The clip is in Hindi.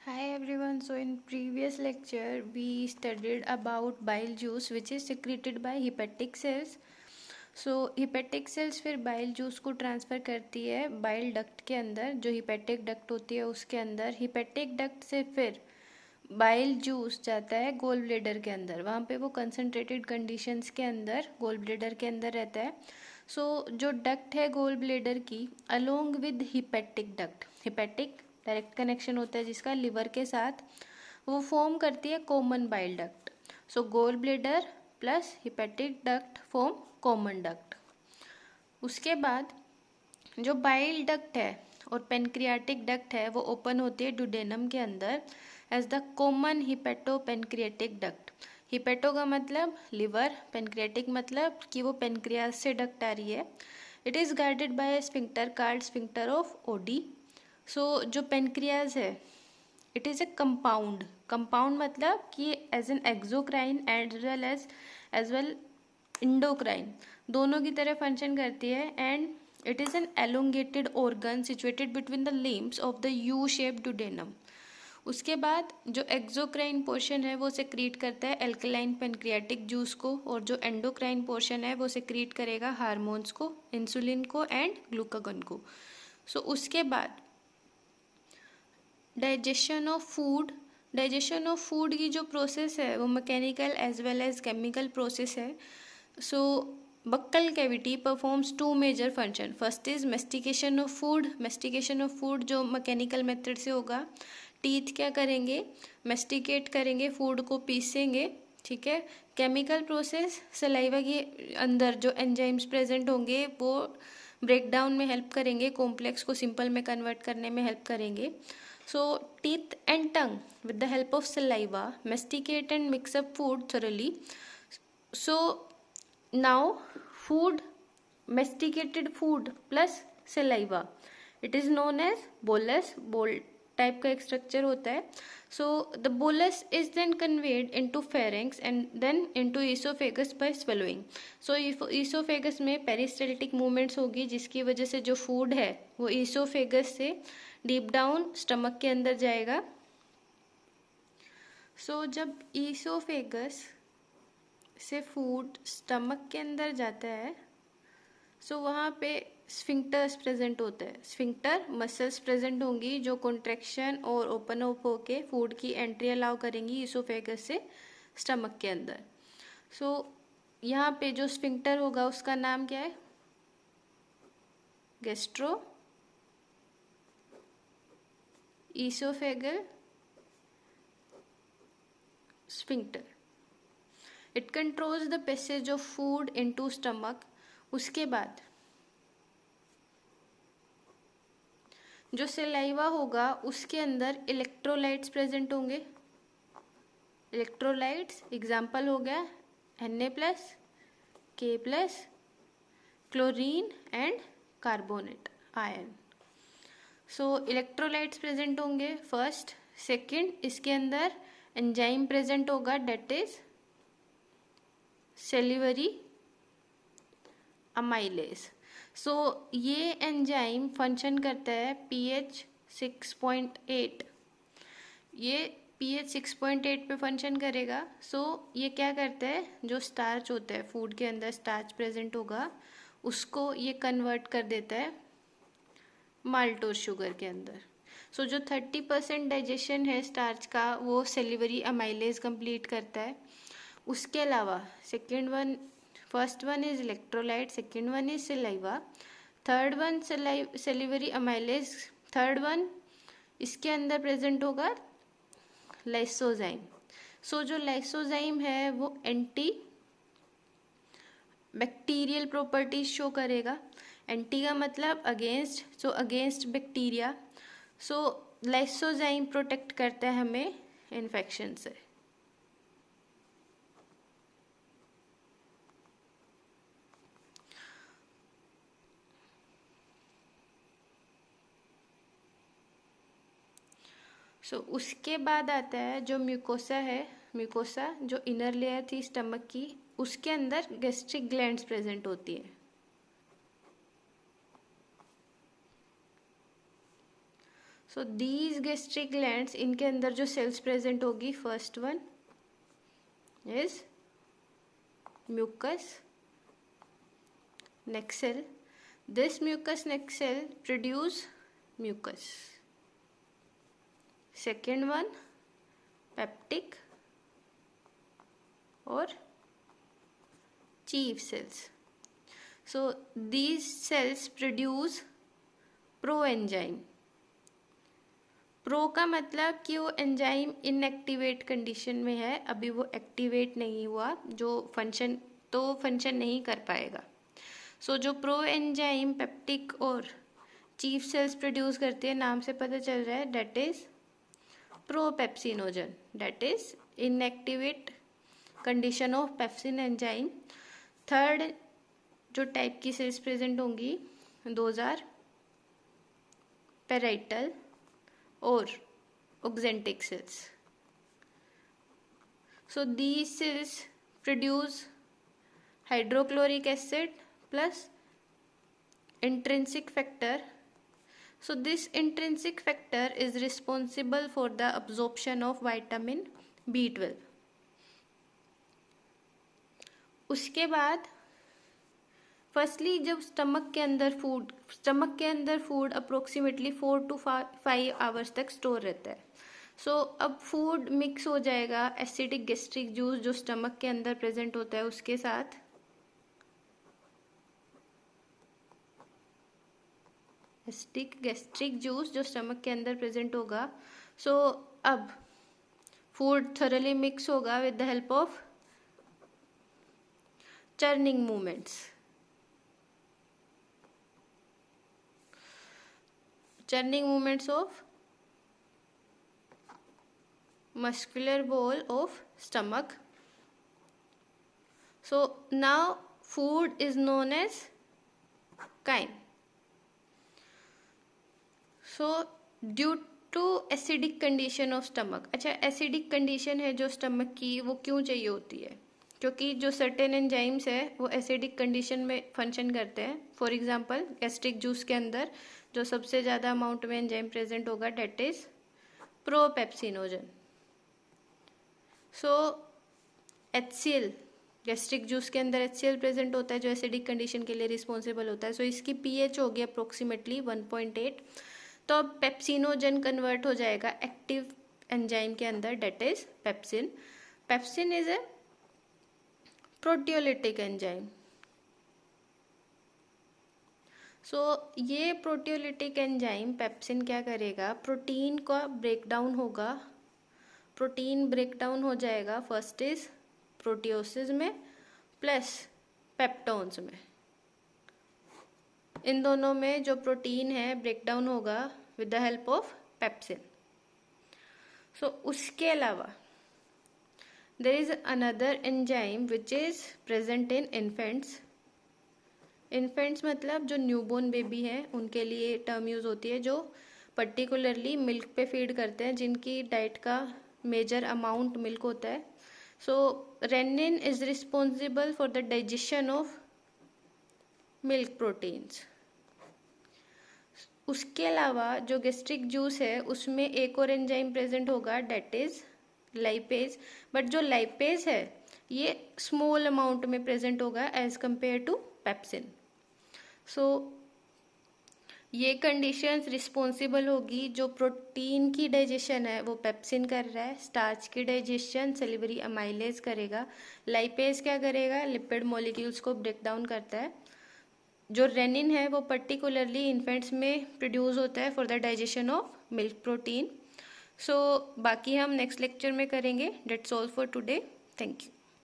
Hi everyone. So in previous lecture we studied about bile juice which is secreted by hepatic cells. So hepatic cells फिर bile juice को ट्रांसफ़र करती है bile duct के अंदर, जो hepatic duct होती है उसके अंदर. hepatic duct से फिर बाइल जूस जाता है गोल ब्लेडर के अंदर. वहाँ पे वो कंसनट्रेटेड कंडीशंस के अंदर गोल ब्लेडर के अंदर रहता है. सो जो डक्ट है गोल ब्लेडर की along with hepatic duct, hepatic direct connection होता है जिसका लिवर के साथ, वो फॉर्म करती है common bile duct. So gall bladder plus hepatic duct form common duct. उसके बाद जो बाइल डक्ट है और पेनक्रियाटिक डक्ट है वो ओपन होती है डुडेनम के अंदर as the common hepatopancreatic duct. Hepato का मतलब लिवर, पेनक्रियाटिक मतलब कि वो पेनक्रियास से डक्ट आ रही है. It is guarded by sphincter called sphincter of Oddi. So जो पेनक्रियाज है it is a compound. Compound मतलब कि as an exocrine as well endocrine, दोनों की तरह फंक्शन करती है. And it is an elongated organ situated between the limbs of the U shape duodenum. उसके बाद जो एक्सोक्राइन पोर्शन है वो सेक्रीट करता है एल्कलाइन पेनक्रियाटिक जूस को, और जो एंडोक्राइन पोर्शन है वो सेक्रीट करेगा हार्मोन्स को, इंसुलिन को एंड ग्लूकागन को. सो उसके बाद डाइजेशन ऑफ फूड की जो प्रोसेस है वो mechanical as well as chemical process है. So buccal cavity performs two major function. First is mastication of food. Mastication of food जो मैकेनिकल मेथड से होगा. टीथ क्या करेंगे, मेस्टिकेट करेंगे, फूड को पीसेंगे. ठीक है. केमिकल प्रोसेस, सलाइवा के अंदर जो एंजाइम्स प्रेजेंट होंगे वो ब्रेक डाउन में हेल्प करेंगे, कॉम्प्लेक्स को सिंपल में कन्वर्ट करने में हेल्प करेंगे. So teeth and tongue with the help of saliva masticate and mix up food thoroughly. So now food, masticated food plus saliva, it is known as bolus. बोल टाइप का एक स्ट्रक्चर होता है. So the bolus is then conveyed into pharynx and then into oesophagus by swallowing. So oesophagus में पेरिस्टाल्टिक मूवमेंट्स होगी जिसकी वजह से जो फूड है वो ईसोफेगस से डीप डाउन स्टमक के अंदर जाएगा. सो जब ईसोफेगस से फूड स्टमक के अंदर जाता है सो वहाँ पे स्फिंक्टर्स प्रेजेंट होता है. स्फिंक्टर मसल्स प्रेजेंट होंगी जो कॉन्ट्रैक्शन और ओपन अप होके फूड की एंट्री अलाउ करेंगी ईसोफेगस से स्टमक के अंदर. सो यहाँ पे जो स्फिंक्टर होगा उसका नाम क्या है, gastro oesophageal sphincter. It controls the passage of food into stomach. उसके बाद जो सलाइवा होगा उसके अंदर इलेक्ट्रोलाइट्स प्रेजेंट होंगे. इलेक्ट्रोलाइट्स एग्जाम्पल हो गया Na+, K+, chlorine and carbonate ion. So electrolytes present होंगे फर्स्ट. सेकंड, इसके अंदर एंजाइम प्रेजेंट होगा डेट इज सेलिवरी अमाइलेज. सो ये एंजाइम फंक्शन करता है pH 6.8. ये pH 6.8 पे फंक्शन करेगा. सो ये क्या करता है, जो स्टार्च होता है फूड के अंदर स्टार्च प्रेजेंट होगा उसको ये कन्वर्ट कर देता है माल्टोज शुगर के अंदर. सो जो 30% डाइजेशन है स्टार्च का वो सेलिवरी अमाइलेज कंप्लीट करता है. उसके अलावा second one, first one is electrolyte, second one is saliva, third one salivary amylase, third one इसके अंदर प्रेजेंट होगा लाइसोजाइम. सो जो लाइसोजाइम है वो एंटी बैक्टीरियल प्रॉपर्टीज शो करेगा. एंटी का मतलब अगेंस्ट, सो अगेंस्ट बैक्टीरिया. सो लाइसोजाइम प्रोटेक्ट करता है हमें इन्फेक्शन से. सो उसके बाद आता है जो म्यूकोसा है. म्यूकोसा जो इनर लेयर थी स्टमक की, उसके अंदर गैस्ट्रिक ग्लैंड्स प्रेजेंट होती है. सो दीज गैस्ट्रिक ग्लैंड्स, इनके अंदर जो सेल्स प्रेजेंट होगी, first one is mucous neck cell. This mucous neck cell produce mucus. Second one, peptic or chief cells. So these cells produce proenzyme. Pro का मतलब कि वो एंजाइम इनएक्टिवेट कंडीशन में है, अभी वो एक्टिवेट नहीं हुआ, जो फंक्शन नहीं कर पाएगा. सो जो प्रो एंजाइम पेप्टिक और चीफ सेल्स प्रोड्यूस करती है, नाम से पता चल रहा है, that is propepsinogen, that is inactivate condition of pepsin enzyme. Third जो टाइप की सेल्स प्रेजेंट होंगी, दोज आर पेराइटल और oxyntic cells. So these cells produce hydrochloric acid plus intrinsic factor. So this intrinsic factor is responsible for the absorption of vitamin B12. उसके बाद फर्स्टली जब स्टमक के अंदर फूड अप्रोक्सीमेटली 4 to 5 आवर्स तक स्टोर रहता है. सो अब फूड मिक्स हो जाएगा एसिडिक गैस्ट्रिक जूस जो स्टमक के अंदर प्रेजेंट होता है उसके साथ. एसिडिक गैस्ट्रिक जूस जो स्टमक के अंदर प्रेजेंट होगा. सो अब फूड थोरली मिक्स होगा with the help of churning movements. Churning movements of muscular wall of stomach. So now food is known as chyme. So due to acidic condition of stomach. अच्छा, एसिडिक कंडीशन है जो स्टमक की, वो क्यों चाहिए होती है? क्योंकि जो सर्टेन एंजाइम्स है वो एसिडिक कंडीशन में फंक्शन करते हैं. फॉर एग्जांपल गैस्ट्रिक जूस के अंदर जो सबसे ज़्यादा अमाउंट में एंजाइम प्रेजेंट होगा, that is propepsinogen. So HCl, gastric juice के अंदर HCl प्रेजेंट होता है जो एसिडिक कंडीशन के लिए रिस्पॉन्सिबल होता है. सो इसकी pH होगी अप्रोक्सीमेटली 1.8. तो अब पेप्सिनोजन कन्वर्ट हो जाएगा एक्टिव एंजाइम के अंदर, that is pepsin. Pepsin is a proteolytic enzyme. So ये प्रोटियोलिटिक एंजाइम पेप्सिन क्या करेगा, प्रोटीन का ब्रेकडाउन होगा. प्रोटीन ब्रेकडाउन हो जाएगा फर्स्ट इज प्रोटियोसिस में प्लस पेप्टोन्स में. इन दोनों में जो प्रोटीन है ब्रेकडाउन होगा with the help of pepsin. So उसके अलावा there is another enzyme which is present in infants. Infants मतलब जो न्यूबॉर्न बेबी है उनके लिए टर्म यूज होती है, जो पर्टिकुलरली मिल्क पे फीड करते हैं, जिनकी डाइट का मेजर अमाउंट मिल्क होता है. So rennin is responsible for the digestion of milk proteins. उसके अलावा जो गैस्ट्रिक जूस है उसमें एक और एंजाइम प्रेजेंट होगा, डेट इज लाइपेज. बट जो लाइपेज है ये स्मॉल अमाउंट में प्रेजेंट होगा as compare to pepsin. So ये कंडीशंस रिस्पॉन्सिबल होगी, जो प्रोटीन की डाइजेशन है वो पेप्सिन कर रहा है, स्टार्च की डाइजेशन सेलिवरी अमाइलेज करेगा, लाइपेज क्या करेगा, लिपिड मॉलिक्यूल्स को ब्रेक डाउन करता है. जो रेनिन है वो पर्टिकुलरली इन्फेंट्स में प्रोड्यूस होता है for the digestion of milk protein. So बाकी हम नेक्स्ट लेक्चर में करेंगे. That's all for today. Thank you.